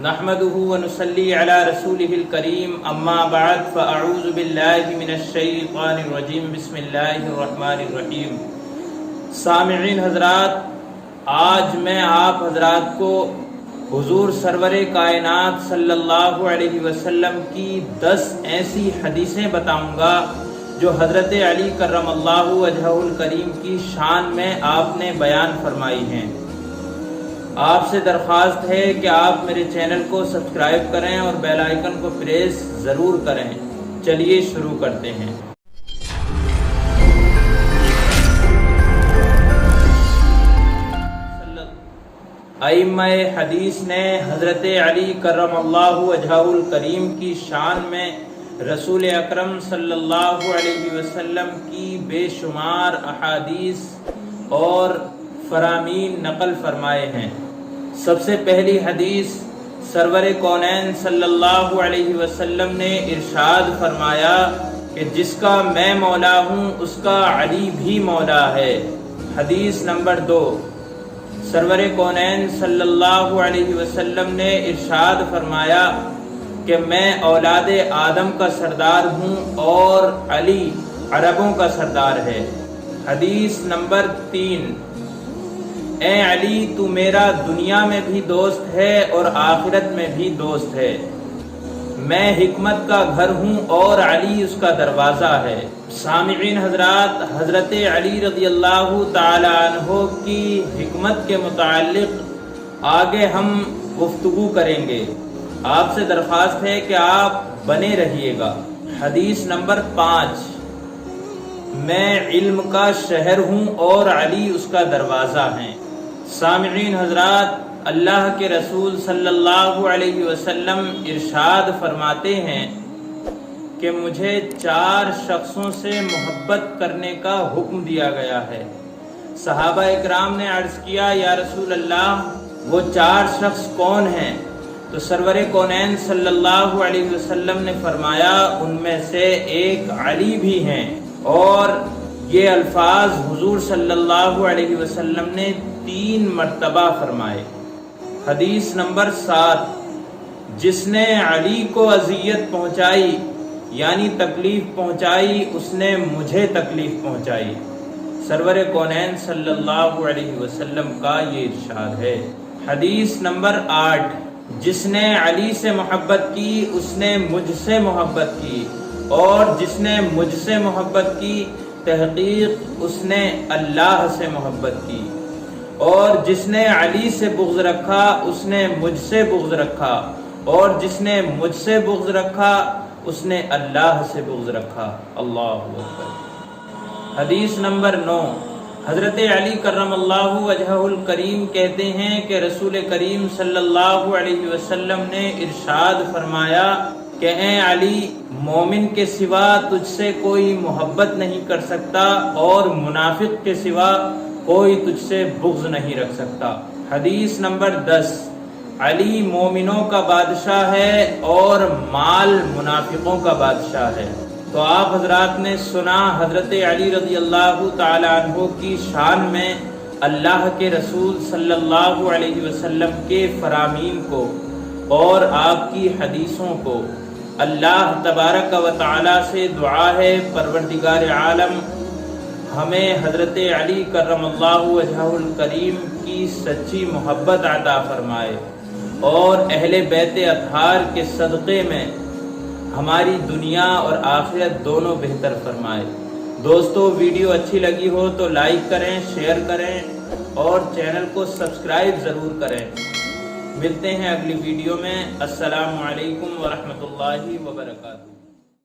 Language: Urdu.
نحمده ونصلي على رسوله الكريم اما بعد فاعوذ بالله من الشیطان الرجیم بسم اللہ الرحمن الرحیم۔ سامعین حضرات، آج میں آپ حضرات کو حضور سرور کائنات صلی اللہ علیہ وسلم کی 10 ایسی حدیثیں بتاؤں گا جو حضرت علی کرم اللہ وجہہ الکریم کی شان میں آپ نے بیان فرمائی ہیں۔ آپ سے درخواست ہے کہ آپ میرے چینل کو سبسکرائب کریں اور بیل آئیکن کو پریس ضرور کریں۔ چلیے شروع کرتے ہیں۔ ائمہ حدیث نے حضرت علی کرم اللہ وجہہ الکریم کی شان میں رسول اکرم صلی اللہ علیہ وسلم کی بے شمار احادیث اور فرامین نقل فرمائے ہیں۔ سب سے پہلی حدیث سرور کونین صلی اللہ علیہ وسلم نے ارشاد فرمایا کہ جس کا میں مولا ہوں اس کا علی بھی مولا ہے۔ حدیث نمبر 2، سرور کونین صلی اللہ علیہ وسلم نے ارشاد فرمایا کہ میں اولاد آدم کا سردار ہوں اور علی عربوں کا سردار ہے۔ حدیث نمبر 3، اے علی تو میرا دنیا میں بھی دوست ہے اور آخرت میں بھی دوست ہے۔ میں حکمت کا گھر ہوں اور علی اس کا دروازہ ہے۔ سامعین حضرات، حضرت علی رضی اللہ تعالی عنہ کی حکمت کے متعلق آگے ہم گفتگو کریں گے۔ آپ سے درخواست ہے کہ آپ بنے رہیے گا۔ حدیث نمبر 5، میں علم کا شہر ہوں اور علی اس کا دروازہ ہے۔ سامعین حضرات، اللہ کے رسول صلی اللہ علیہ وسلم ارشاد فرماتے ہیں کہ مجھے 4 شخصوں سے محبت کرنے کا حکم دیا گیا ہے۔ صحابہ اکرام نے عرض کیا، یا رسول اللہ وہ 4 شخص کون ہیں؟ تو سرور کونین صلی اللہ علیہ وسلم نے فرمایا ان میں سے ایک علی بھی ہیں۔ اور یہ الفاظ حضور صلی اللہ علیہ وسلم نے 3 مرتبہ فرمائے۔ حدیث نمبر 7، جس نے علی کو اذیت پہنچائی یعنی تکلیف پہنچائی اس نے مجھے تکلیف پہنچائی۔ سرور کونین صلی اللہ علیہ وسلم کا یہ ارشاد ہے۔ حدیث نمبر 8، جس نے علی سے محبت کی اس نے مجھ سے محبت کی، اور جس نے مجھ سے محبت کی تحقیق اس نے اللہ سے محبت کی، اور جس نے علی سے بغض رکھا اس نے مجھ سے بغض رکھا، اور جس نے مجھ سے بغض رکھا اس نے اللہ سے بغض رکھا۔ اللہ اکبر۔ حدیث نمبر 9، حضرت علی کرم اللہ وجہہ الکریم کہتے ہیں کہ رسول کریم صلی اللہ علیہ وسلم نے ارشاد فرمایا کہ اے علی، مومن کے سوا تجھ سے کوئی محبت نہیں کر سکتا اور منافق کے سوا کوئی تجھ سے بغض نہیں رکھ سکتا۔ حدیث نمبر 10، علی مومنوں کا بادشاہ ہے اور مال منافقوں کا بادشاہ ہے۔ تو آپ حضرات نے سنا حضرت علی رضی اللہ تعالی عنہ کی شان میں اللہ کے رسول صلی اللہ علیہ وسلم کے فرامین کو اور آپ کی حدیثوں کو۔ اللہ تبارک و تعالی سے دعا ہے پروردگار عالم ہمیں حضرت علی کرم اللہ وجہہ الکریم کی سچی محبت عطا فرمائے اور اہل بیت اطہار کے صدقے میں ہماری دنیا اور آخرت دونوں بہتر فرمائے۔ دوستو، ویڈیو اچھی لگی ہو تو لائک کریں، شیئر کریں اور چینل کو سبسکرائب ضرور کریں۔ ملتے ہیں اگلی ویڈیو میں۔ السلام علیکم ورحمۃ اللہ وبرکاتہ۔